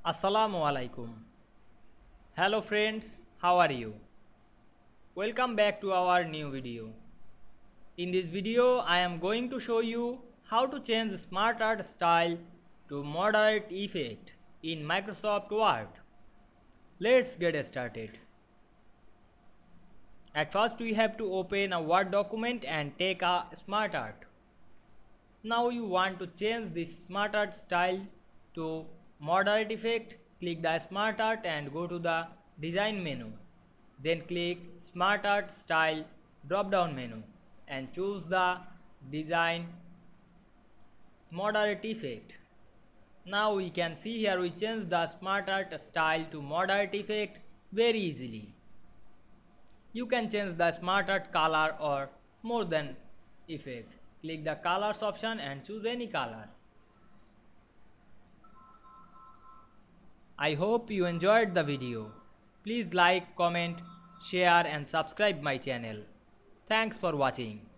Assalamu Walaikum. Hello friends, how are you? Welcome back to our new video. In this video, I am going to show you how to change SmartArt style to moderate effect in Microsoft Word. Let's get started. At first, we have to open a Word document and take a SmartArt. Now you want to change this SmartArt style to moderate effect. Click the SmartArt and go to the design menu. Then click SmartArt style drop down menu and choose the design moderate effect. Now we can see here we change the SmartArt style to moderate effect very easily. You can change the SmartArt color or more than effect. Click the colors option and choose any color. I hope you enjoyed the video. Please like, comment, share and subscribe my channel. Thanks for watching.